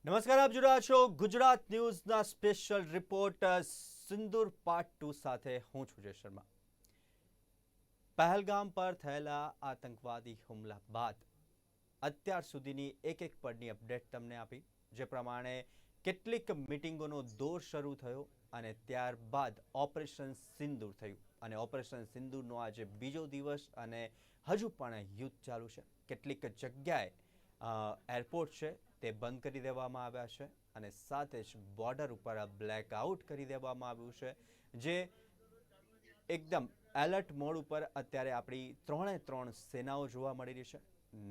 નમસ્કાર, આપ જોઈ રહ્યા છો ગુજરાત ન્યૂઝના સ્પેશિયલ રિપોર્ટ સિંદૂર પાર્ટ 2 સાથે હું છું જય શર્મા। પહેલગામ પર થયેલા આતંકવાદી હુમલા બાદ અત્યાર સુધીની એક પળની અપડેટ તમને આપી, જે પ્રમાણે કેટલીક મિટિંગોનો દોર શરૂ થયો અને ત્યારબાદ ઓપરેશન સિંદૂર થયું અને ઓપરેશન સિંદૂરનો આજે બીજો દિવસ અને હજુ પણ યુદ્ધ ચાલુ છે। કેટલીક જગ્યાએ એરપોર્ટ છે તે બંધ કરી દેવામાં આવ્યા છે અને સાથે જ બોર્ડર ઉપર બ્લેકઆઉટ કરી દેવામાં આવ્યું છે, જે એકદમ એલર્ટ મોડ ઉપર અત્યારે આપણી ત્રણ સેનાઓ જોવા મળી રહી છે।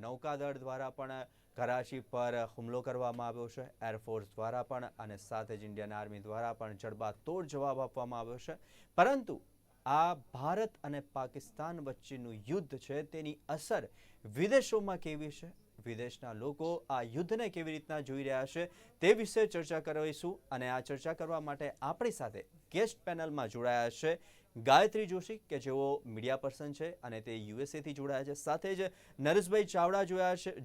નૌકાદળ દ્વારા પણ કરાચી પર હુમલો કરવામાં આવ્યો છે, એરફોર્સ દ્વારા પણ અને સાથે જ ઇન્ડિયન આર્મી દ્વારા પણ જડબાતોડ જવાબ આપવામાં આવ્યો છે। પરંતુ આ ભારત અને પાકિસ્તાન વચ્ચેનું યુદ્ધ છે તેની અસર વિદેશોમાં કેવી છે, વિદેશના લોકો આ યુદ્ધને કેવી રીતના જોઈ રહ્યા છે તે વિશે ચર્ચા કરીશું અને આ ચર્ચા કરવા માટે આપણી સાથે ગેસ્ટ પેનલમાં જોડાયા છે ગાયત્રી જોશી, કે જેઓ મીડિયા પર્સન છે અને તે યુએસએથી જોડાયા છે। સાથે જ નરેશભાઈ ચાવડા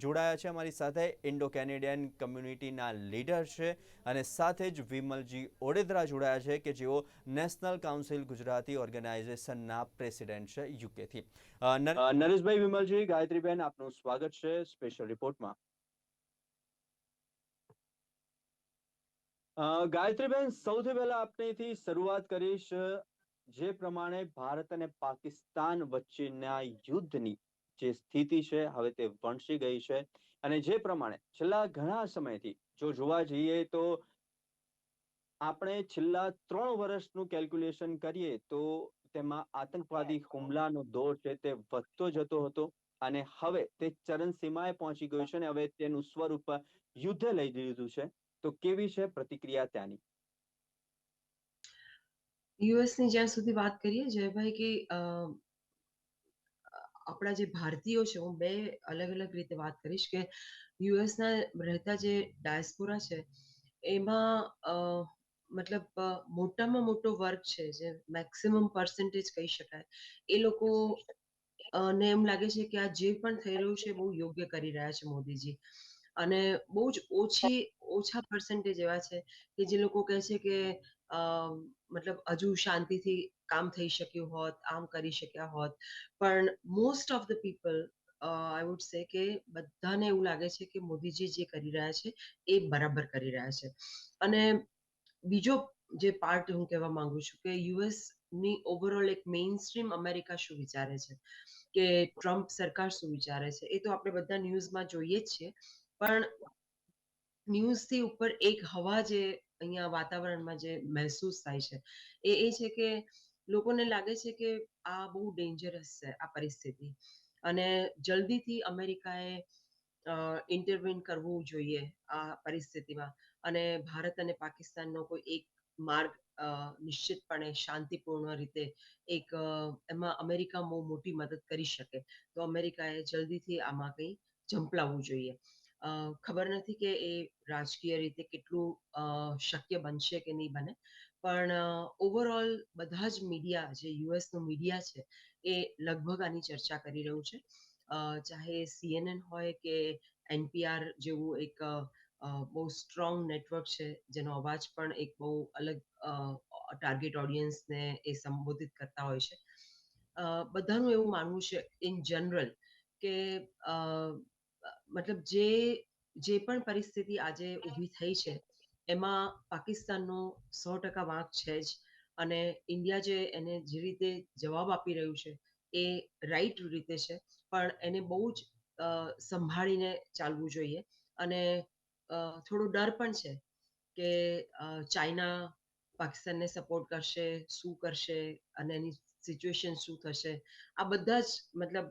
જોડાયા છે અમારી સાથે, ઇન્ડો કેનેડિયન કમ્યુનિટીના લીડર છે અને સાથે જ વિમલજી ઓડેદરા જોડાયા છે, કે જેઓ નેશનલ કાઉન્સિલ ગુજરાતી ઓર્ગેનાઇઝેશનના પ્રેસિડેન્ટ છે યુકેથી। નરેશભાઈ, વિમલજી, ગાયત્રીબેન, આપનું સ્વાગત છે સ્પેશિયલ રિપોર્ટમાં। ગાયત્રીબેન, સૌથી પહેલા આપનેથી શરૂઆત કરીશ। જે પ્રમાણે ભારત અને પાકિસ્તાન વચ્ચેના યુદ્ધની જે સ્થિતિ છે હવે તે વણસી ગઈ છે અને જે પ્રમાણે છેલ્લા ઘણા સમયથી જો જોવા જઈએ તો આપણે છેલ્લા 3 વર્ષનું કેલ્ક્યુલેશન કરીએ તો તેમાં આતંકવાદી હુમલાનો દોર છે તે વધતો જતો હતો અને હવે તે ચરમસીમાએ પહોંચી ગયું છે અને હવે તેનું સ્વરૂપ યુદ્ધે લઈ લીધું છે। તો કેવી છે પ્રતિક્રિયા ત્યાંની? યુએસની જ્યાં સુધી વાત કરીએ જયભાઈ કે આપણા જે ભારતીયો છે, હું બે અલગ અલગ રીતે વાત કરીશ કે યુએસના રહેતા જે ડાયસ્પોરા છે એમાં મતલબ મોટામાં મોટો વર્ગ છે, જે મેક્સિમમ પર્સન્ટેજ કહી શકાય, એ લોકો ને એમ લાગે છે કે આ જે પણ થઈ રહ્યું છે બહુ યોગ્ય કરી રહ્યા છે મોદીજી, અને બહુ જ ઓછા પર્સન્ટેજ એવા છે કે જે લોકો કહે છે કે મતલબ હજુ શાંતિથી કામ થઈ શક્યું હોત, આમ કરી શક્યા હોત, પણ most of the people I would say કે બધાને એવું લાગે છે કે મોદીજી જે કરી રહ્યા છે એ બરાબર કરી રહ્યા છે। અને બીજો જે પાર્ટ હું કહેવા માંગુ છું કે યુએસ ની ઓવરઓલ એક મેઇન સ્ટ્રીમ અમેરિકા શું વિચારે છે, કે ટ્રમ્પ સરકાર શું વિચારે છે, એ તો આપણે બધા ન્યૂઝમાં જોઈએ જ છીએ, પણ ન્યૂઝથી ઉપર એક હવા જે અહીંયા વાતાવરણમાં જે મહેસૂસ થાય છે એ છે કે લોકોને લાગે છે કે આ બહુ ડેન્જરસ છે આ પરિસ્થિતિ, અને જલ્દીથી અમેરિકાએ ઇન્ટરવીન કરવું જોઈએ આ પરિસ્થિતિમાં, અને ભારત અને પાકિસ્તાનનો કોઈ એક માર્ગ નિશ્ચિતપણે શાંતિપૂર્ણ રીતે એક એમાં અમેરિકા બહુ મોટી મદદ કરી શકે, તો અમેરિકાએ જલ્દીથી આમાં કંઈ ઝંપલાવવું જોઈએ। ખબર નથી કે એ રાજકીય રીતે કેટલું શક્ય બનશે કે નહીં બને, પણ ઓવરઓલ બધા જ મીડિયા, જે યુએસનું મીડિયા છે એ લગભગ આની ચર્ચા કરી રહ્યું છે, ચાહે સીએનએન હોય કે એનપીઆર જેવું એક બહુ સ્ટ્રોંગ નેટવર્ક છે જેનો અવાજ પણ એક બહુ અલગ ટાર્ગેટ ઓડિયન્સને એ સંબોધિત કરતા હોય છે। બધાનું એવું માનવું છે ઇન જનરલ કે મતલબ જે પણ પરિસ્થિતિ આજે ઊભી થઈ છે એમાં પાકિસ્તાનનો 100% વાંક છે જ, અને ઇન્ડિયા જે એને જે રીતે જવાબ આપી રહ્યું છે એ રાઈટ રીતે છે, પણ એને બહુ જ સંભાળીને ચાલવું જોઈએ, અને થોડો ડર પણ છે કે ચાઇના પાકિસ્તાનને સપોર્ટ કરશે, શું કરશે અને એની સિચ્યુએશન શું થશે, આ બધા જ મતલબ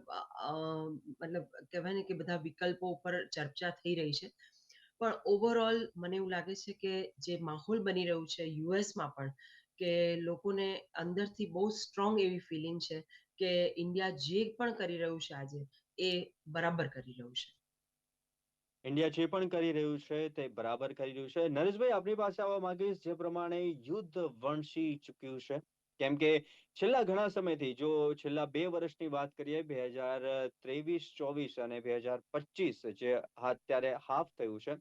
કહેવાય ને કે બધા વિકલ્પો ઉપર ચર્ચા થઈ રહી છે। પણ ઓવરઓલ મને એવું લાગે છે કે જે માહોલ બની રહ્યું છે યુએસમાં પણ, કે લોકોને અંદરથી બહુ સ્ટ્રોંગ એવી ફિલિંગ છે કે ઇન્ડિયા જે પણ કરી રહ્યું છે આજે એ બરાબર કરી રહ્યું છે। ઇન્ડિયા જે પણ કરી રહ્યું છે તે બરાબર કરી રહ્યું છે। નરેશભાઈ, આપની પાસે આવવા માંગીશ, જે પ્રમાણે યુદ્ધ વણસી ચૂક્યું છે, કેમ કે છેલ્લા ઘણા સમયથી, જો છેલ્લા 2 વર્ષની વાત કરીએ, 2023-24 અને 2025 જે અત્યારે હાફ થયું છે,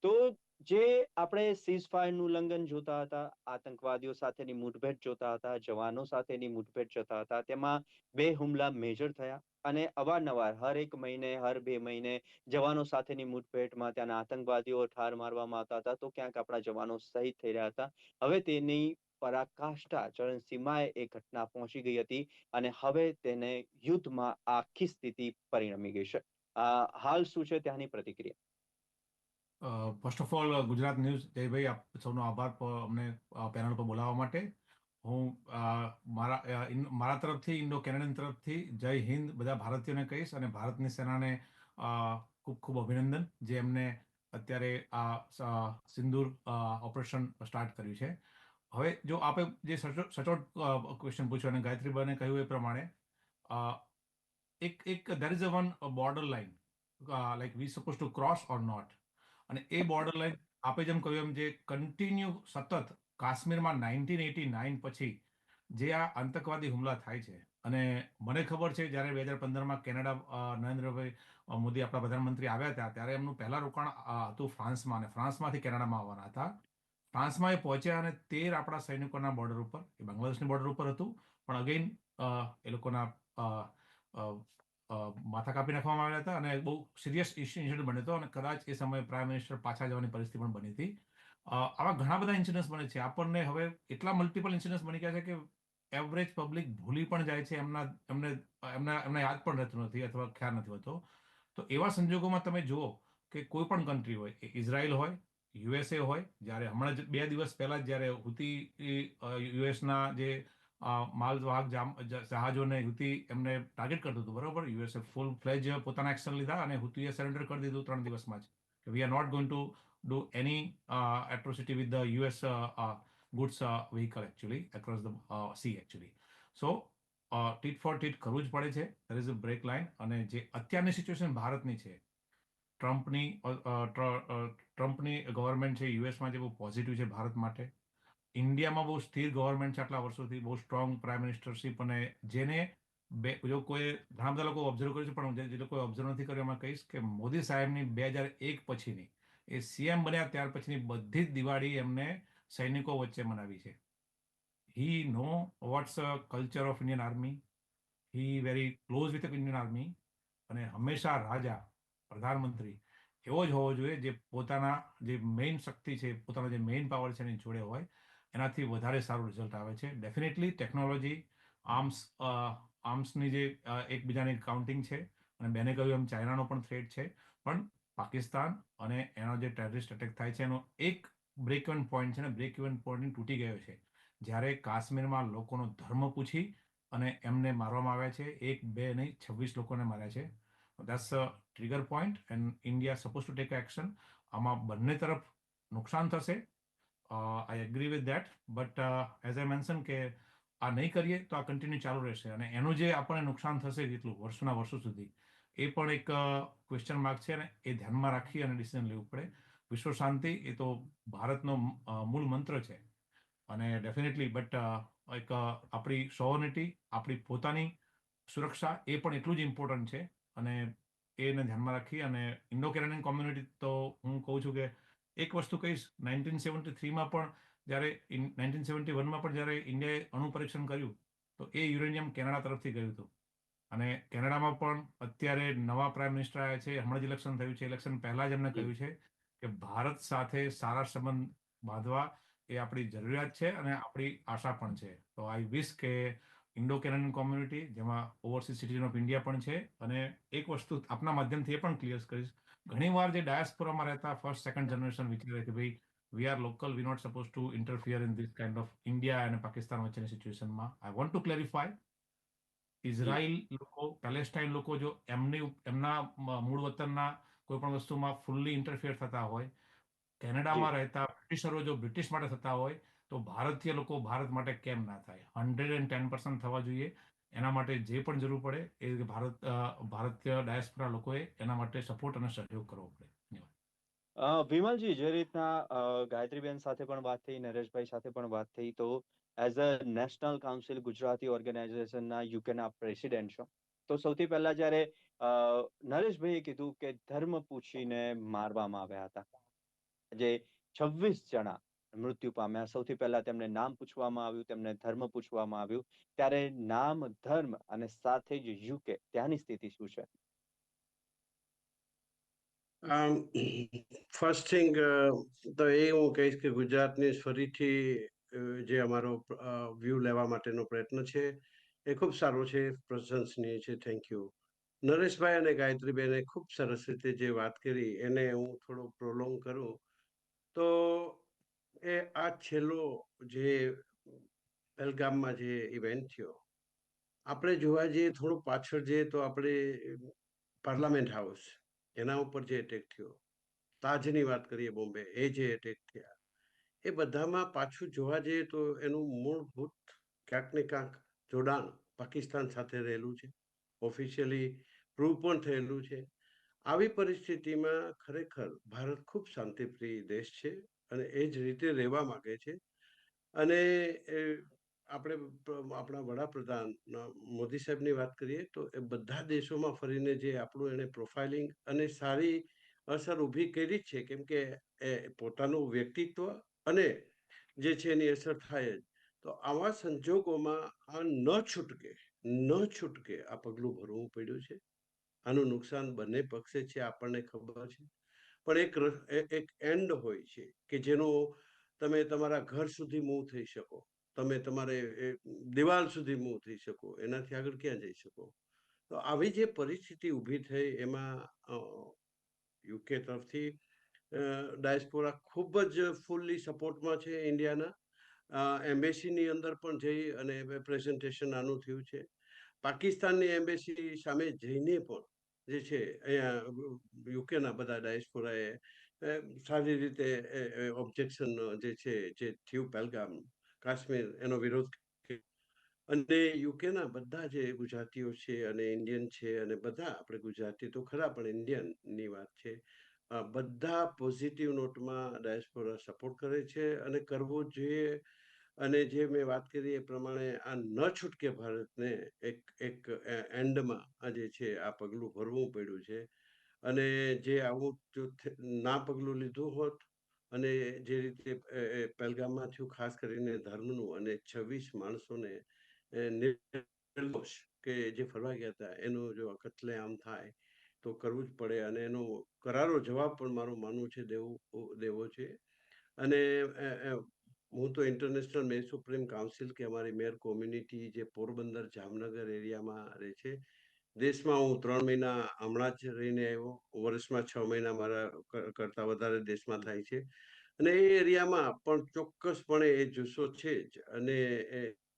તો જે આપણે સીઝફાયરનું ઉલ્લંઘન જોતા હતા, આતંકવાદીઓ સાથેની મુઠભેડ જોતા હતા, જવાનો સાથેની મુઠભેડ જોતા હતા, તેમાં 2 હુમલા મેજર થયા અને અવારનવાર હર 1 મહિને, હર 2 મહિને જવાનો સાથેની મુઠભેડમાં ત્યાંના આતંકવાદીઓ ઠાર મારવામાં આવતા હતા, તો ક્યાંક આપણા જવાનો શહીદ થઈ રહ્યા હતા. હવે તેની પરાકાષ્ઠા ચરણસીમાએ એ ઘટના પહોંચી ગઈ હતી અને હવે તેને યુદ્ધમાં આખી સ્થિતિ પરિણમી ગઈ છે. હાલ શું છે ત્યાંની પ્રતિક્રિયા? First of all Gujarat news Jaybhai આપ સૌનો આભાર અમને પેનલ પર બોલાવવા માટે. હું મારા તરફથી ઇન્ડો કેનેડિયન તરફથી જય હિન્દ બધા ભારતીયોને કહીશ અને ભારતની સેનાને ખૂબ ખૂબ અભિનંદન જે એમને અત્યારે આ સિંદૂર ઓપરેશન સ્ટાર્ટ કર્યું છે. હવે જો આપે જે સચોટ ક્વેશ્ચન પૂછ્યો અને ગાયત્રીબાને કહ્યું એ પ્રમાણે એક there is a one border line like we supposed to cross or not. અને એ બોર્ડર લાઈન આપે જેમ કહ્યું એમ જે કન્ટિન્યુ સતત કાશ્મીરમાં 1989 પછી જે આ આતંકવાદી હુમલા થાય છે અને મને ખબર છે જ્યારે 2015માં કેનેડા નરેન્દ્રભાઈ મોદી આપણા પ્રધાનમંત્રી આવ્યા હતા ત્યારે એમનું પહેલા રોકાણ હતું ફ્રાન્સમાં અને ફ્રાન્સમાંથી કેનેડામાં આવવાના હતા. ફ્રાન્સમાં એ પહોંચ્યા અને 13 આપણા સૈનિકોના બોર્ડર ઉપર એ બાંગ્લાદેશની બોર્ડર ઉપર હતું પણ અગેન એ લોકોના માથા કાપી નાખવામાં આવ્યા હતા અને બહુ સિરિયસ ઇન્સિડન્ટ બન્યો હતો અને કદાચ એ સમયે પ્રાઇમ મિનિસ્ટર પાછા જવાની પરિસ્થિતિ પણ બની હતી. આવા ઘણા બધા ઇન્સિડન્ટ્સ બને છે. આપણને હવે એટલા મલ્ટિપલ ઇન્સિડન્ટ્સ બની ગયા છે કે એવરેજ પબ્લિક ભૂલી પણ જાય છે, એમને યાદ પણ રહેતું નથી અથવા ખ્યાલ નથી હોતો. તો એવા સંજોગોમાં તમે જુઓ કે કોઈ પણ કન્ટ્રી હોય, એ ઇઝરાયલ હોય, યુએસએ હોય, જ્યારે હમણાં જ 2 દિવસ પહેલા જ્યારે હુતી યુએસના જે માલવાહક જહાજોને હુતી એમને ટાર્ગેટ કરતું હતું, બરોબર, યુએસએ ફૂલ ફ્લેજ પોતાના એક્શન લીધા અને હુતીએ સરેન્ડર કરી દીધું 3 દિવસમાં જ કે we are not going to do any atrocity with the US goods vehicle actually across the sea actually. So tit for tat કરવું જ પડે છે. there is a break line. અને જે અત્યારની સિચ્યુએશન ભારતની છે, ટ્રમ્પની ગવર્મેન્ટ છે યુએસમાં જે બહુ પોઝિટિવ છે ભારત માટે. ઇન્ડિયામાં બહુ સ્થિર ગવર્મેન્ટ છે આટલા વર્ષોથી, બહુ સ્ટ્રોંગ પ્રાઇમ મિનિસ્ટરશીપ અને જેને જો કોઈ ઘણા બધા લોકો ઓબ્ઝર્વ કર્યું છે પણ જે લોકોએ ઓબ્ઝર્વ નથી કર્યું એમાં કહીશ કે મોદી સાહેબની 2001 પછીની એ સીએમ બન્યા ત્યાર પછીની બધી જ દિવાળી એમને સૈનિકો વચ્ચે મનાવી છે. He know what's culture of Indian army, he very close with Indian army અને હંમેશા રાજા પ્રધાનમંત્રી એવો જ હોવો જોઈએ જે પોતાના જે મેઇન શક્તિ છે, પોતાનો જે મેઇન પાવર છે એની જોડે હોય, એનાથી વધારે સારું રિઝલ્ટ આવે છે. ડેફિનેટલી ટેકનોલોજી આર્મ્સની જે એકબીજાની કાઉન્ટિંગ છે અને બેને કહ્યું એમ ચાઇનાનો પણ થ્રેટ છે, પણ પાકિસ્તાન અને એનો જે ટેરરિસ્ટ અટેક થાય છે એનો એક બ્રેક ઇવન પોઈન્ટ છે ને બ્રેક ઇવન પોઈન્ટ તૂટી ગયો છે જ્યારે કાશ્મીરમાં લોકોનો ધર્મ પૂછી અને એમને મારવામાં આવ્યા છે. 1, 2 નહીં, 26 લોકોને માર્યા છે. That's a trigger point and India suppose to take action. આમાં બંને તરફ નુકસાન થશે. I agree with that, but as I mention કે આ નહીં કરીએ તો આ કન્ટિન્યુ ચાલુ રહેશે અને એનું જે આપણને નુકસાન થશે જેટલું વર્ષોના વર્ષો સુધી એ પણ એક ક્વેશ્ચન માર્ક છે અને એ ધ્યાનમાં રાખી અને ડિસિઝન લેવું પડે. વિશ્વ શાંતિ એ તો ભારતનો મૂળ મંત્ર છે અને ડેફિનેટલી બટ એક આપણી સોવર્નિટી, આપણી પોતાની સુરક્ષા એ પણ એટલું જ ઇમ્પોર્ટન્ટ છે અને એને ધ્યાનમાં રાખી અને ઇન્ડો કેનેડિયન કોમ્યુનિટી તો હું કહું છું કે એક વસ્તુ કહીશ, 1973માં પણ જ્યારે 1971માં પણ જ્યારે ઇન્ડિયાએ અણુ પરીક્ષણ કર્યું તો એ યુરેનિયમ કેનેડા તરફથી ગયું હતું અને કેનેડામાં પણ અત્યારે નવા પ્રાઇમ મિનિસ્ટર આવ્યા છે, હમણાં જ ઇલેક્શન થયું છે, ઇલેક્શન પહેલા જ એમને કહ્યું છે કે ભારત સાથે સારા સંબંધ બાંધવા એ આપણી જરૂરિયાત છે અને આપણી આશા પણ છે. તો આઈ વિશ કે ઇન્ડો કેનેડિયન કોમ્યુનિટી જેમાં ઓવરસીઝ સિટીઝન ઓફ ઇન્ડિયા પણ છે અને એક વસ્તુ આપના માધ્યમથી એ પણ ક્લિયર કરીશ, ઘણીવાર જે ડાયસ્પોરામાં રહેતા ફર્સ્ટ સેકન્ડ જનરેશન વિચારે કે ભાઈ we are local, we not suppose to interfere in this kind of India અને પાકિસ્તાન વચ્ચેની સિચ્યુએશનમાં. I want to clarify, Israel લોકો, પેલેસ્ટાઇન લોકો જો એમના મૂળ વતનના કોઈ પણ વસ્તુમાં ફૂલ્લી ઇન્ટરફિયર થતા હોય, કેનેડામાં રહેતા બ્રિટિશરો જો બ્રિટિશ માટે થતા હોય તો ભારતીય લોકો ભારત માટે કેમ ના થાય? 110% થવા જોઈએ. એના માટે જે પણ જરૂર પડે એ ભારતીય ડાયસ્પોરા લોકોએ એના માટે સપોર્ટ અને સહયોગ કરવો પડે. ધન્યવાદ. વિમલજી, જે રીતના ગાયત્રીબેન સાથે પણ વાત થઈ, નરેશભાઈ સાથે પણ વાત થઈ, તો as a national council Gujarati ઓર્ગેનાઇઝેશનના યુકેના પ્રેસિડેન્ટ છો, તો સૌથી પહેલા જ્યારે નરેશભાઈએ કીધું કે ધર્મ પૂછીને મારવામાં આવ્યા હતા, જે 26 જણા મૃત્યુ પામ્યા, સૌથી પહેલા તેમને નામ પૂછવામાં આવ્યું, તેમને ધર્મ પૂછવામાં આવ્યું, ત્યારે નામ, ધર્મ અને સાથે જ યુકે ત્યાંની સ્થિતિ શું છે? ફર્સ્ટ થિંગ તો એ હું કહીશ કે ગુજરાતની ફરીથી જે અમારો વ્યૂ લેવા માટેનો પ્રયત્ન છે એ ખૂબ સારો છે, પ્રશંસનીય છે. Thank you. નરેશભાઈ અને ગાયત્રીબેને ખૂબ સરસ રીતે જે વાત કરી એને હું થોડો પ્રોલોંગ કરું તો એ આ છેલ્લો જે પહેલગામમાં જે ઇવેન્ટ થયો, આપણે જોવા જઈએ થોડું પાછળ જઈએ તો આપણે પાર્લામેન્ટ હાઉસ એના ઉપર જે એટેક થયો, તાજની વાત કરીએ બોમ્બે, એ જે એટેક થયા, એ બધામાં પાછું જોવા જઈએ તો એનું મૂળભૂત ક્યાંક ને ક્યાંક જોડાણ પાકિસ્તાન સાથે રહેલું છે, ઓફિશિયલી પ્રૂવ પણ થયેલું છે. આવી પરિસ્થિતિમાં ખરેખર ભારત ખૂબ શાંતિપ્રિય દેશ છે અને એ જ રીતે રહેવા માંગે છે. અને આપણે આપણા વડાપ્રધાન મોદી સાહેબની વાત કરીએ તો એ બધા દેશોમાં ફરીને જે આપણું એને પ્રોફાઇલિંગ અને સારી અસર ઊભી કરી જ છે, કેમ કે એ પોતાનું વ્યક્તિત્વ અને જે છે એની અસર થાય જ. તો આવા સંજોગોમાં આ ન છૂટકે આ પગલું ભરવું પડ્યું છે. આનું નુકસાન બંને પક્ષે છે, આપણને ખબર છે, પણ એક એન્ડ હોય છે કે જેનો તમે તમારા ઘર સુધી મૂવ થઈ શકો, તમે તમારે દિવાલ સુધી મૂવ થઈ શકો, એનાથી આગળ ક્યાં જઈ શકો? તો આવી જે પરિસ્થિતિ ઊભી થઈ એમાં યુકે તરફથી ડાયસ્પોરા ખૂબ જ ફૂલ્લી સપોર્ટમાં છે ઇન્ડિયાના. એમ્બેસીની અંદર પણ જઈ અને પ્રેઝન્ટેશન આનું થયું છે. પાકિસ્તાનની એમ્બેસી સામે જઈને પણ જે છે અહીંયા યુકેના બધા ડાયસ્પોરાએ સારી રીતે ઓબ્જેક્શન જે છે જે થયું પહેલગામ કાશ્મીર એનો વિરોધ કર્યો. અને યુકેના બધા જે ગુજરાતીઓ છે અને ઇન્ડિયન છે અને બધા આપણે ગુજરાતી તો ખરા પણ ઇન્ડિયનની વાત છે, બધા પોઝિટિવ નોટમાં ડાયસ્પોરા સપોર્ટ કરે છે અને કરવો જોઈએ. અને જે મેં વાત કરી એ પ્રમાણે આ ન છૂટકે ભારતને એક એન્ડમાં આ જે છે આ પગલું ભરવું પડ્યું છે. અને જે આવું જો ના પગલું લીધું હોત અને જે રીતે પહેલગામમાં થયું, ખાસ કરીને ધર્મનું, અને 26 માણસોને નિર્દોષ કે જે ફરવા ગયા હતા એનું જો કત્લેઆમ થાય તો કરવું જ પડે અને એનો કરારો જવાબ પણ મારું માનવું છે દેવો છે. અને હું તો ઇન્ટરનેશનલ મેયર સુપ્રીમ કાઉન્સિલ કે અમારી મેયર કોમ્યુનિટી જે પોરબંદર જામનગર એરિયામાં રહે છે, દેશમાં હું 3 મહિના હમણાં જ રહીને આવ્યો, વર્ષમાં 6 મહિના મારા કરતા વધારે દેશમાં થાય છે. અને એ એરિયામાં પણ ચોક્કસપણે એ જુસ્સો છે જ. અને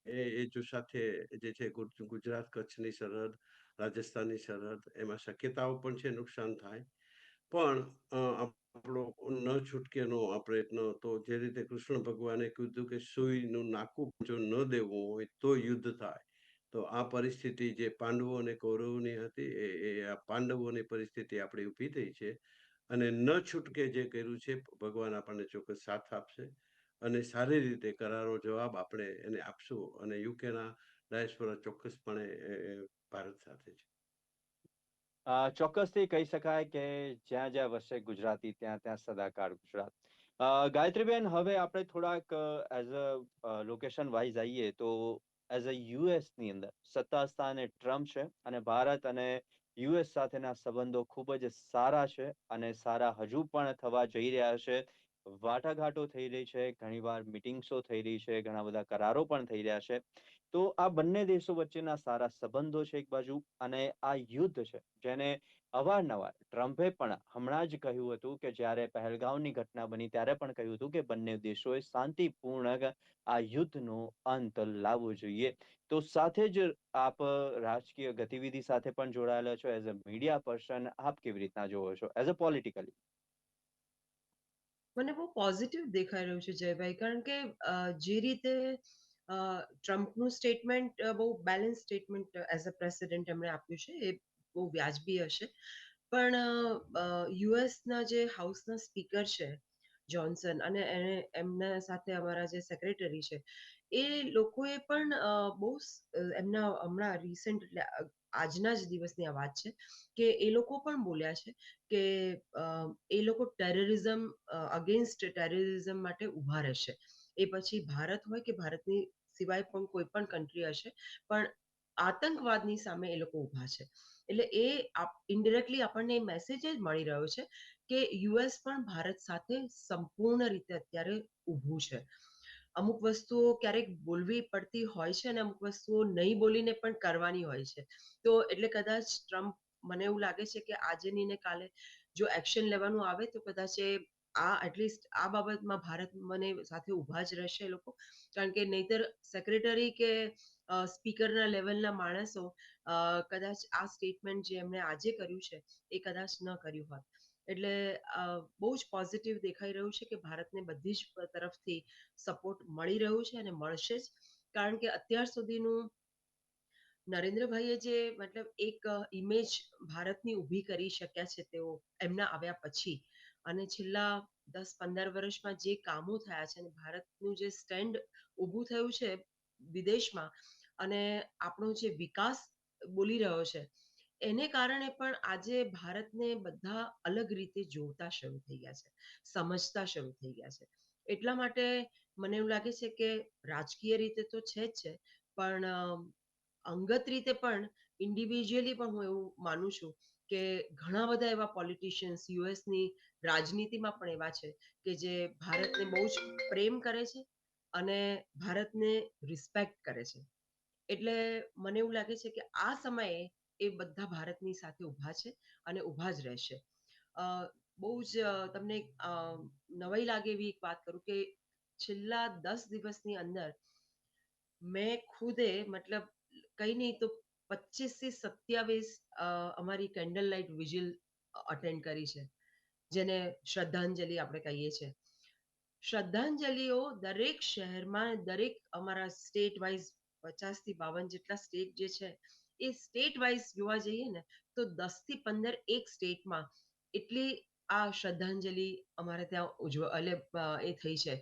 એ જુસ્સો સાથે જે છે ગુજરાત કચ્છની સરહદ, રાજસ્થાનની સરહદ, એમાં શક્યતાઓ પણ છે નુકસાન થાય, પણ આપણો ન છૂટકેનો આ પ્રયત્ન તો જે રીતે કૃષ્ણ ભગવાને કીધું કે સુઈનું નાકું જો ન દેવું હોય તો યુદ્ધ થાય. તો આ પરિસ્થિતિ જે પાંડવો અને કૌરવોની હતી એ આ પાંડવોની પરિસ્થિતિ આપણી ઊભી થઈ છે. અને ન છૂટકે જે કર્યું છે ભગવાન આપણને ચોક્કસ સાથ આપશે અને સારી રીતે કરારો જવાબ આપણે એને આપશું. અને યુકેના ડાયસ્પોરા ચોક્કસપણે ભારત સાથે છે. ચોક્કસથી કહી શકાય કે જ્યાં જ્યાં વસે ગુજરાતી ત્યાં ત્યાં સદાકાળ ગુજરાત. ગાયત્રીબેન, હવે આપણે થોડાક એઝ અ લોકેશન વાઇઝ આવીએ તો એઝ અ યુએસ ની અંદર સત્તા સ્થાને ટ્રમ્પ છે અને ભારત અને યુએસ સાથેના સંબંધો ખૂબ જ સારા છે અને સારા હજુ પણ થવા જઈ રહ્યા છે. વાટાઘાટો થઈ રહી છે, ઘણીવાર મિટિંગ્સો થઈ રહી છે, ઘણા બધા કરારો પણ થઈ રહ્યા છે. તો આ બંને દેશો વચ્ચેના સારા સંબંધો છે એક બાજુ, અને આ યુદ્ધ છે જેને અવારનવાર ટ્રમ્પે પણ હમણાં જ કહ્યું હતું કે જ્યારે પહેલગામની ઘટના બની ત્યારે પણ કહ્યું હતું કે બંને દેશોએ શાંતિપૂર્ણ આ યુદ્ધનો અંત લાવવો જોઈએ. તો સાથે જ આપ રાજકીય ગતિવિધિ સાથે પણ જોડાયેલા છો, એઝ અ મીડિયા પર્સન આપ કેવી રીતના જોવો છો એઝ અ પોલિટિકલી? મને બહુ પોઝિટિવ દેખાઈ રહ્યું છે જયભાઈ, કારણ કે જે રીતે ટ્રમ્પનું સ્ટેટમેન્ટ બહુ balance statement as a president એમણે આપ્યું છે, એ બહુ વ્યાજબી હશે. પણ યુએસના જે હાઉસના સ્પીકર છે જોન્સન, અને એમના સાથે અમારા જે સેક્રેટરી છે, એ લોકોએ પણ એમના હમણાં રિસેન્ટ આજના જ દિવસની આ વાત છે કે એ લોકો પણ બોલ્યા છે કે એ લોકો ટેરરિઝમ અગેન્સ્ટ ટેરરિઝમ માટે ઊભા રહેશે. એ પછી ભારત હોય કે ભારતની સિવાય પણ કોઈ પણ કન્ટ્રી હશે, પણ આતંકવાદની સામે એ લોકો ઊભા છે. એટલે એ ઇનડિરેક્ટલી આપણને મેસેજ જ મળી રહ્યો છે કે યુએસ પણ ભારત સાથે સંપૂર્ણ રીતે અત્યારે ઊભું છે. અમુક વસ્તુઓ ક્યારેક બોલવી પડતી હોય છે અને અમુક વસ્તુઓ નહીં બોલીને પણ કરવાની હોય છે. તો એટલે કદાચ ટ્રમ્પ, મને એવું લાગે છે કે આજે નહીં ને કાલે જો એક્શન લેવાનું આવે તો કદાચ એટલીસ્ટ આ બાબતમાં ભારત મને સાથે ઊભા જ રહેશે એ લોકો. કારણ કે નહીતર સેક્રેટરી કે સ્પીકરના લેવલના માણસો કદાચ આ સ્ટેટમેન્ટ જે એમણે આજે કર્યું છે એ કદાચ ન કર્યું હોત. એટલે બહુ જ પોઝિટિવ દેખાઈ રહ્યું છે કે ભારતને બધી જ તરફથી સપોર્ટ મળી રહ્યું છે અને મળશે જ. કારણ કે અત્યાર સુધીનું નરેન્દ્રભાઈએ જે મતલબ એક ઇમેજ ભારતની ઊભી કરી શક્યા છે તેઓ એમના આવ્યા પછી, અને છેલ્લા 10-15 વર્ષમાં જે કામો થયા છે અને ભારતનું જે સ્ટેન્ડ ઊભું થયું છે વિદેશમાં, અને આપણો જે વિકાસ બોલી રહ્યો છે, એને કારણે પણ આજે ભારતને બધા અલગ રીતે જોતા શરૂ થઈ ગયા છે, સમજતા શરૂ થઈ ગયા છે. એટલા માટે મને એવું લાગે છે કે રાજકીય રીતે તો છે જ છે, પણ અંગત રીતે પણ ઇન્ડિવિજ્યુઅલી પણ હું એવું માનું છું કે ઘણા બધા એવા પોલિટિશિયન્સ યુએસની રાજનીતિમાં પણ એવા છે કે જે ભારતને બહુ જ પ્રેમ કરે છે અને ભારતને રિસ્પેક્ટ કરે છે. એટલે મને એવું લાગે છે કે આ સમયે એ બધા ભારતની સાથે ઊભા છે અને ઊભા જ રહેશે. બહુ જ તમને નવાઈ લાગે એવી એક વાત કરું કે છેલ્લા 10 દિવસની અંદર મેં ખુદે મતલબ કંઈ નહીં તો 25 થી 27 અમારી કેન્ડલ લાઇટ વિજિલ અટેન્ડ કરી છે, જેને શ્રદ્ધાંજલિ આપણે કહીએ છીએ. શ્રદ્ધાંજલિઓ દરેક શહેરમાં, દરેક અમારા સ્ટેટ વાઇઝ 50 થી 52 જેટલા સ્ટેટ જે છે એ સ્ટેટ વાઇઝ જોવા જઈએ ને તો 10 થી 15 એક સ્ટેટમાં એટલી આ શ્રદ્ધાંજલિ અમારે ત્યાં એ થઈ છે,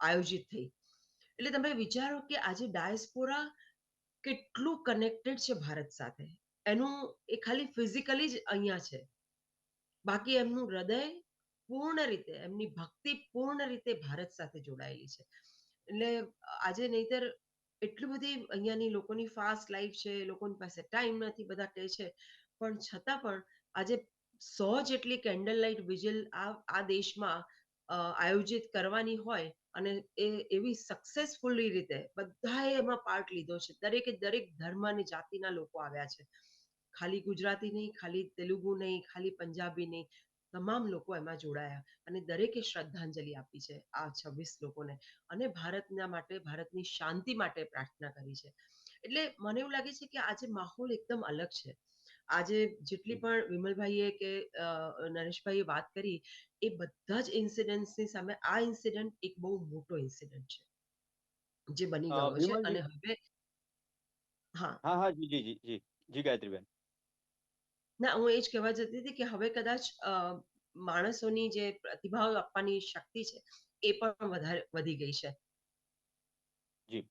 આયોજિત થઈ. એટલે તમે વિચારો કે આજે ડાયસ્પોરા કેટલું કનેક્ટેડ છે ભારત સાથે. એનું એ ખાલી ફિઝિકલી જ અહીંયા છે, બાકી એમનું હૃદય પૂર્ણ રીતે, એમની ભક્તિ પૂર્ણ રીતે ભારત સાથે જોડાયેલી છે. એટલે આજે નહીતર એટલી બધી અહીંયાની લોકોની ફાસ્ટ લાઈફ છે, લોકોની પાસે ટાઈમ નથી, બધા કહે છે, પણ છતાં પણ આજે 100 જેટલી કેન્ડલ લાઇટ વિજિલ આ દેશમાં આયોજિત કરવાની હોય અને એ એવી સક્સેસફુલી રીતે બધાએ એમાં પાર્ટ લીધો છે. દરેકે દરેક ધર્મ અને જાતિના લોકો આવ્યા છે. ખાલી ગુજરાતી નહીં, ખાલી તેલુગુ નહીં, ખાલી પંજાબી નહીં, તમામ લોકો એમાં જોડાયા અને દરેકે શ્રદ્ધાંજલિ આપી છે આ 26 લોકોને, અને ભારતના માટે, ભારતની શાંતિ માટે પ્રાર્થના કરી છે. એટલે મને એવું લાગે છે કે આજે માહોલ એકદમ અલગ છે. આજે જેટલી પણ વિમલભાઈએ કે નરેશભાઈએ વાત કરી, એ બધા જ ઇન્સિડન્ટ્સની સામે આ ઇન્સિડન્ટ એક બહુ મોટો ઇન્સિડન્ટ છે જે બની ગયો છે. વિમલજી. અને હવે હા, હા, હા, જી, જી, જી, જી, જી, ગાયત્રીબેન. ના, હું એ જ કહેવા જતી હતી કે હવે કદાચ માણસોની જે પ્રતિભાવ આપવાની શક્તિ છે એ પણ વધારે વધી ગઈ છે. જી.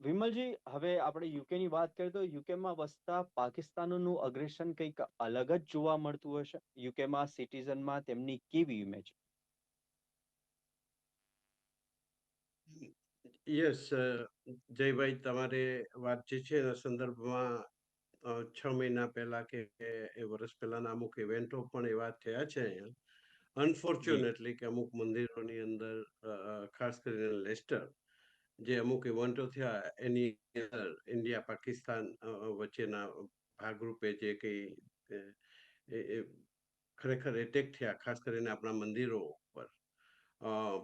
વિમલજી, હવે આપણે યુકેની વાત કરીએ તો યુકેમાં વસતા પાકિસ્તાનોનું અગ્રેસન કંઈક અલગ જ જોવા મળતું હશે. યુકેમાં સિટીઝનમાં તેમની કેવી ઇમેજ? યસ, જયભાઈ, તમારે વાત જે છે એના સંદર્ભમાં 6 મહિના પહેલા કે એ વર્ષ પહેલાના અમુક ઇવેન્ટો પણ એવા થયા છે અહીંયા. અનફોર્ચ્યુનેટલી કે અમુક મંદિરોની અંદર, ખાસ કરીને લેસ્ટર, જે અમુક ઇવેન્ટો થયા એની અંદર ઇન્ડિયા પાકિસ્તાન વચ્ચેના ભાગરૂપે જે કંઈ એ ખરેખર એટેક થયા, ખાસ કરીને આપણા મંદિરો પર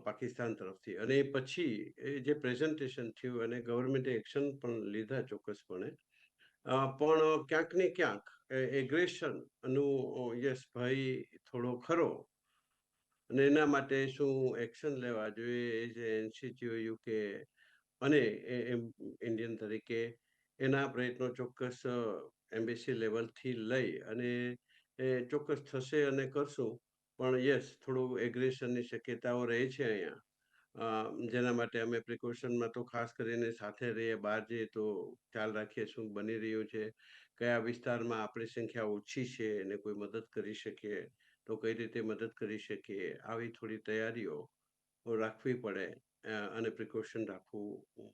પાકિસ્તાન તરફથી. અને એ પછી એ જે પ્રેઝન્ટેશન થયું અને ગવર્મેન્ટે એક્શન પણ લીધા ચોક્કસપણે, પણ ક્યાંક ને ક્યાંક એગ્રેશનનું યસ ભાઈ થોડો ખરો. અને એના માટે શું એક્શન લેવા જોઈએ એ જે એનસીટીઓ યુકે અને ઇન્ડિયન તરીકે એના પ્રયત્નો ચોક્કસ એમ્બેસી લેવલથી લઈ અને એ ચોક્કસ થશે અને કરશું. પણ યસ, થોડું એગ્રેશનની શક્યતાઓ રહે છે અહીંયા. જેના માટે અમે પ્રિકોશનમાં તો ખાસ કરીને સાથે રહીએ, બહાર જઈએ તો ખ્યાલ રાખીએ શું બની રહ્યું છે, કયા વિસ્તારમાં આપણી સંખ્યા ઓછી છે અને કોઈ મદદ કરી શકીએ તો કઈ રીતે મદદ કરી શકીએ, આવી થોડી તૈયારીઓ રાખવી પડે અને પ્રિકોશન રાખવું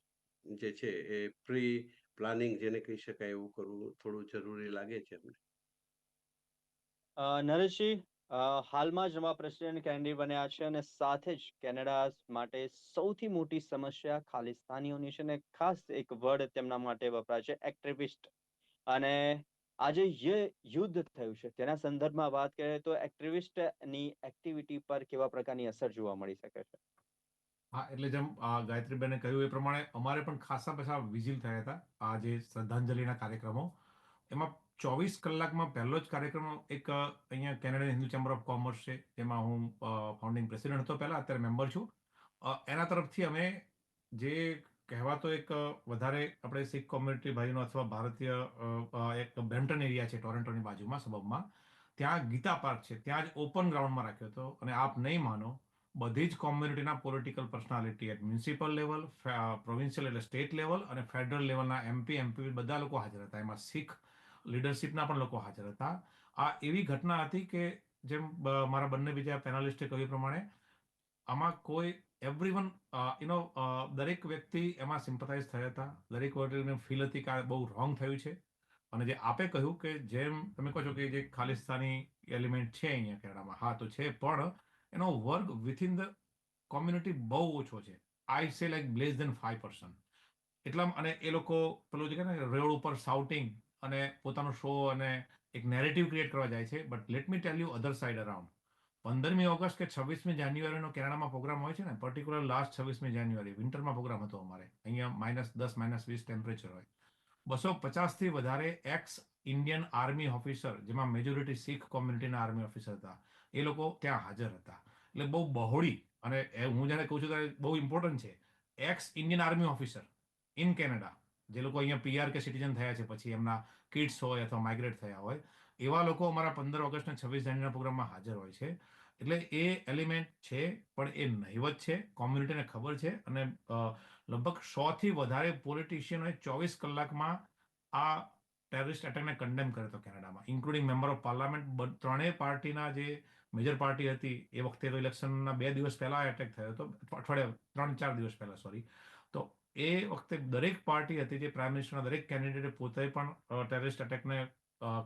જે છે એ પ્રી પ્લાનિંગ જેને કહી શકાય એવું કરવું થોડું જરૂરી લાગે છે અમને. નરેશજી, હાલમાં જ નવા પ્રેસિડેન્ટ કેનેડી બન્યા છે અને સાથે જ કેનેડા માટે સૌથી મોટી સમસ્યા ખાલિસ્તાનીઓની છે અને ખાસ એક વર્ડ તેમના માટે વપરાય છે, એક્ટિવિસ્ટ. અને આજે જે યુદ્ધ થયું છે તેના સંદર્ભમાં વાત કરીએ તો એક્ટિવિસ્ટની એક્ટિવિટી પર કેવા પ્રકારની અસર જોવા મળી શકે છે? હા, એટલે જેમ ગાયત્રીબેને કહ્યું એ પ્રમાણે અમારે પણ ખાસા બધા વિઝિલ થયા હતા આ જે શ્રદ્ધાંજલિના કાર્યક્રમો. એમાં 24 કલાકમાં પહેલો જ કાર્યક્રમ એક અહીંયા Canada Hindu chamber of commerce છે, જેમાં હું ફાઉન્ડિંગ પ્રેસિડેન્ટ હતો પહેલા, અત્યારે મેમ્બર છું. એના તરફથી અમે જે કહેવાતો એક વધારે આપણે શીખ કોમ્યુનિટી ભાઈનો અથવા ભારતીય એક બ્રેમ્પટન એરિયા છે ટોરેન્ટોની બાજુમાં સબબમાં, ત્યાં ગીતા પાર્ક છે, ત્યાં જ ઓપન ગ્રાઉન્ડમાં રાખ્યો હતો. અને આપ નહીં માનો, બધી જ કોમ્યુનિટીના political personality at municipal level, provincial એટલે સ્ટેટ લેવલ અને ફેડરલ લેવલના એમપી બધા લોકો હાજર હતા. એમાં શીખ લીડરશિપના પણ લોકો હાજર હતા. આ એવી ઘટના હતી કે જેમ મારા બંને બીજા પેનલિસ્ટે કહ્યું પ્રમાણે આમાં કોઈ એવરીવન દરેક વ્યક્તિ એમાં સિમ્પથાઇઝ થયા હતા. દરેક વ્યક્તિને ફીલ હતી કે આ બહુ રોંગ થયું છે. અને જે આપે કહ્યું કે જેમ તમે કહો છો કે જે ખાલિસ્તાની એલિમેન્ટ છે અહીંયા કેનેડામાં, હા તો છે, પણ એનો વર્ગ વિથિન ધ કોમ્યુનિટી બહુ ઓછો છે. આઈ સે લાઈક લેસ દેન 5%. એટલા અને એ લોકો પેલું જે કહે ને રોડ ઉપર સાઉટિંગ અને પોતાનો શો અને એક નેરેટિવ ક્રિએટ કરવા જાય છે. But let me tell you other side around. 15મી ઓગસ્ટ કે 26મી જાન્યુઆરીનો કેનેડામાં પ્રોગ્રામ હોય છે ને, પર્ટિક્યુલર લાસ્ટ 26મી જાન્યુઆરી વિન્ટરમાં પ્રોગ્રામ હતો અમારે અહીંયા, -10 -20 ટેમ્પરેચર હોય. 250થી વધારે એક્સ ઇન્ડિયન આર્મી ઓફિસર, જેમાં મેજોરિટી શીખ કોમ્યુનિટીના આર્મી ઓફિસર હતા, એ લોકો ત્યાં હાજર હતા. એટલે બહુ બહોળી, અને હું જ્યારે કહું છું ત્યારે બહુ ઇમ્પોર્ટન્ટ છે, x Indian army officer in Canada, જે લોકો અહીંયા પીઆર કે સિટીઝન થયા છે પછી એમના કિડ્સ હોય અથવા માઇગ્રેટ થયા હોય, એવા લોકો અમારા 15 ઓગસ્ટ અને 26 જાન્યુઆરીના પ્રોગ્રામમાં હાજર હોય છે. એટલે એ એલિમેન્ટ છે, પણ એ નહિવત છે, કોમ્યુનિટીને ખબર છે. અને લગભગ 100થી વધારે પોલિટિશિયનોએ 24 કલાકમાં આ ટેરરિસ્ટ એટેકને કન્ડેમ કર્યો હતો કેનેડામાં, ઇન્ક્લુડિંગ મેમ્બર ઓફ પાર્લામેન્ટ. ત્રણેય પાર્ટીના જે મેજર પાર્ટી હતી એ વખતે તો ઇલેક્શનના 2 દિવસ પહેલા એટેક થયો હતો, અઠવાડિયા 3-4 દિવસ પહેલા, સોરી. તો એ વખતે દરેક પાર્ટી હતી, જે પ્રાઇમ મિનિસ્ટરના દરેક કેન્ડિડેટે પોતે પણ ટેરરિસ્ટ એટેકને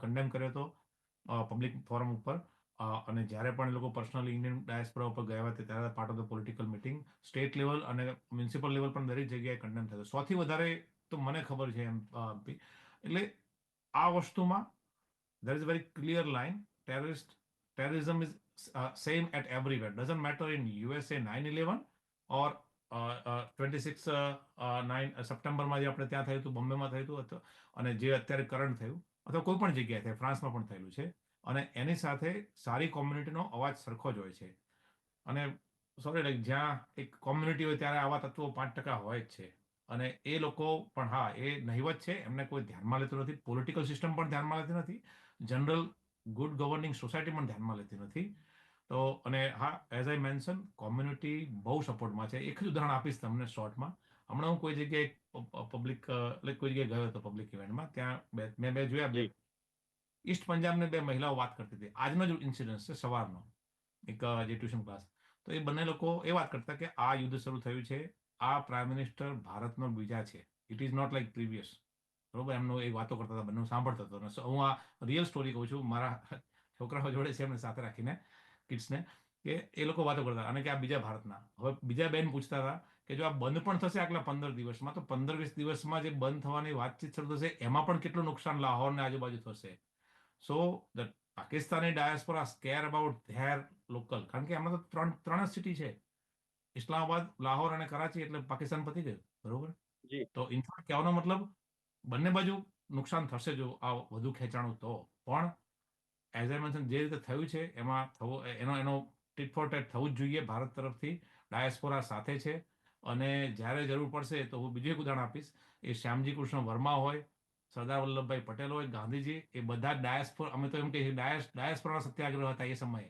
કન્ડેમ કર્યો હતો પબ્લિક ફોરમ ઉપર. અને જ્યારે પણ એ લોકો પર્સનલી ઇન્ડિયન ડાયસ્પોરા ઉપર ગયા હતા ત્યારે part of the political meeting, state level અને મ્યુનિસિપલ લેવલ પણ દરેક જગ્યાએ કન્ડેમ થયો. 100થી વધારે તો મને ખબર છે એમ. એટલે આ વસ્તુમાં there is a very clear line. Terrorism is same at everywhere. Doesn't matter in USA 9/11 or 26 સપ્ટેમ્બરમાં જે આપણે ત્યાં થયું હતું, બોમ્બેમાં થયું હતું, અને જે અત્યારે કરંટ થયું, અથવા કોઈ પણ જગ્યાએ થાય, ફ્રાન્સમાં પણ થયેલું છે. અને એની સાથે સારી કોમ્યુનિટીનો અવાજ સરખો જ હોય છે. અને સોરી, લાઈક જ્યાં એક કોમ્યુનિટી હોય ત્યારે આવા તત્વો 5% હોય જ છે. અને એ લોકો પણ, હા, એ નહિવત છે, એમને કોઈ ધ્યાનમાં લેતું નથી. પોલિટિકલ સિસ્ટમ પણ ધ્યાનમાં લેતી નથી. જનરલ ગુડ ગવર્નિંગ સોસાયટી પણ ધ્યાનમાં લેતી નથી. તો અને હા, એઝ આઈ મેન્શન, કોમ્યુનિટી બહુ સપોર્ટમાં છે. એક જ ઉદાહરણ આપીશ તમને શોર્ટમાં. હમણાં હું કોઈ જગ્યાએ પબ્લિક કોઈ જગ્યાએ ગયો હતો પબ્લિક ઇવેન્ટમાં, ત્યાં મેં જોયા બે ઈસ્ટ પંજાબને 2 મહિલાઓ વાત કરતી હતી. આજનો જ ઇન્સિડન્સ છે, સવારનો, એક જે ટ્યુશન ક્લાસ. તો એ બંને લોકો એ વાત કરતા કે આ યુદ્ધ શરૂ થયું છે, આ પ્રાઇમ મિનિસ્ટર ભારતનો બીજા છે, it is not like previous. બરોબર, એમનો એ વાતો કરતા હતા, બંને સાંભળતો હતો. અને હું આ રિયલ સ્ટોરી કહું છું, મારા છોકરાઓ જોડે છે, એમને સાથે રાખીને કિડ્સને, કે એ લોકો વાતો કરતા અને કે આ બીજા ભારતના. હવે બીજા બેન પૂછતા હતા કે જો આ બંધ પણ થશે આગલા 15 દિવસમાં, તો 15-20 દિવસમાં જે બંધ થવાની વાતચીત શરૂ થશે, એમાં પણ કેટલું નુકસાન લાહોરને આજુબાજુ થશે. So the Pakistani diaspora scare about their local, કારણ કે એમાં તો ત્રણ જ સિટી છે, ઇસ્લામાબાદ, લાહોર અને કરાચી, એટલે પાકિસ્તાન પતી ગયું. બરોબર. જી. તો ઇનફેક્ટ કહેવાનો મતલબ બંને બાજુ નુકસાન થશે જો આ વધુ ખેંચાણું તો. પણ એઝ આઈ મેન્શન, જે રીતે થયું છે એમાં એનો ટીટ ફોર ટેટ થવું જ જોઈએ ભારત તરફથી. ડાયસ્પોરા સાથે છે. અને જ્યારે જરૂર પડશે તો હું બીજું એક ઉદાહરણ આપીશ. એ શ્યામજી કૃષ્ણ વર્મા હોય, સરદાર વલ્લભભાઈ પટેલ હોય, ગાંધીજી, એ બધા ડાયસ્પોરા, અમે તો એમ કહીએ ડાયસ્પોરા સત્યાગ્રહ હતા એ સમયે.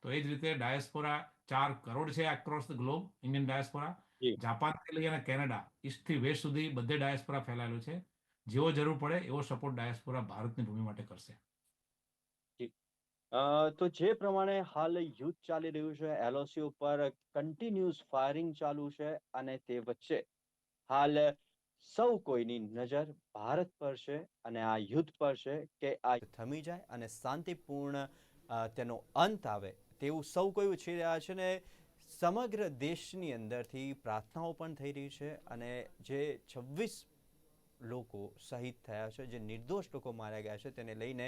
તો એ જ રીતે ડાયસ્પોરા 4 કરોડ છે across the globe, Indian diaspora. જી. જાપાનથી લઈ અને કેનેડા, ઈસ્ટથી વેસ્ટ સુધી બધે ડાયસ્પોરા ફેલાયેલો છે. જેવો જરૂર પડે એવો સપોર્ટ ડાયસ્પોરા ભારતની ભૂમિ માટે કરશે. તો જે પ્રમાણે હાલ યુદ્ધ ચાલી રહ્યું છે, એલઓસી ઉપર કન્ટિન્યુઅસ ફાયરિંગ ચાલુ છે અને તે વચ્ચે હાલ સૌ કોઈની નજર ભારત પર છે અને આ યુદ્ધ પર છે કે આ થમી જાય અને શાંતિપૂર્ણ તેનો અંત આવે તેવું સૌ કોઈ ઈચ્છી રહ્યા છે ને સમગ્ર દેશની અંદરથી પ્રાર્થનાઓ પણ થઈ રહી છે અને જે 26 લોકો શહીદ થયા છે, જે નિર્દોષ લોકો માર્યા ગયા છે, તેને લઈને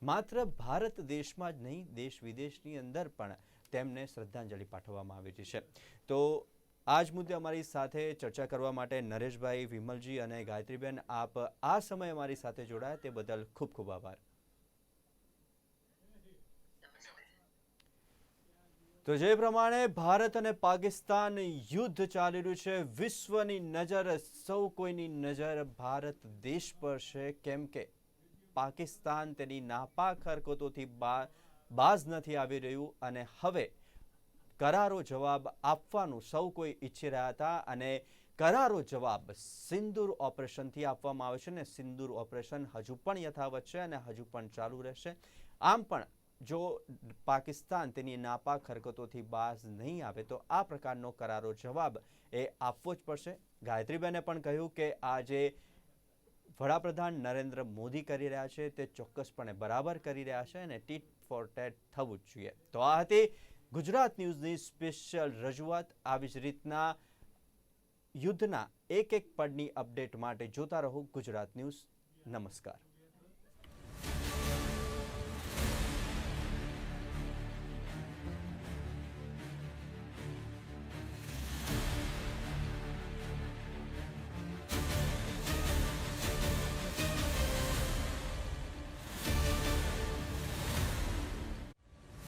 માત્ર ભારત દેશમાં જ નહીં, દેશ વિદેશની અંદર પણ તેમને શ્રદ્ધાંજલિ પાઠવવામાં આવી રહી છે. તો આ જ મુદ્દે અમારી સાથે ચર્ચા કરવા માટે નરેશભાઈ, વિમલજી અને ગાયત્રીબેન, આપ આ સમયે અમારી સાથે જોડાયા તે બદલ ખૂબ ખૂબ આભાર. તો જે પ્રમાણે ભારત અને પાકિસ્તાન યુદ્ધ ચાલી રહ્યું છે, વિશ્વની નજર, સૌ કોઈની નજર ભારત દેશ પર છે, કેમ કે પાકિસ્તાન તેની નાપાક હરકતોથી બાજ નથી આવી રહ્યું અને હવે કરારો જવાબ આપવાનું સૌ કોઈ ઈચ્છી રહ્યા હતા અને કરારો જવાબ સિંદૂર ઓપરેશનથી આપવામાં આવે છે અને સિંદૂર ઓપરેશન હજુ પણ યથાવત છે અને હજુ પણ ચાલુ રહેશે. આમ પણ જો પાકિસ્તાન તેની નાપાક હરકતોથી બાજ નહીં આવે તો આ પ્રકારનો કરારો જવાબ એ આપવો જ પડશે. ગાયત્રીબેને પણ કહ્યું કે આ જે વડાપ્રધાન નરેન્દ્ર મોદી કરી રહ્યા છે તે ચોક્કસપણે બરાબર કરી રહ્યા છે અને ટીટ ફોર ટેટ થવું જ જોઈએ. તો આ હતી ગુજરાત ન્યૂઝની સ્પેશિયલ રજૂઆત. આવી જ રીતના યુદ્ધના એક એક પળની અપડેટ માટે જોતા રહો ગુજરાત ન્યૂઝ. નમસ્કાર.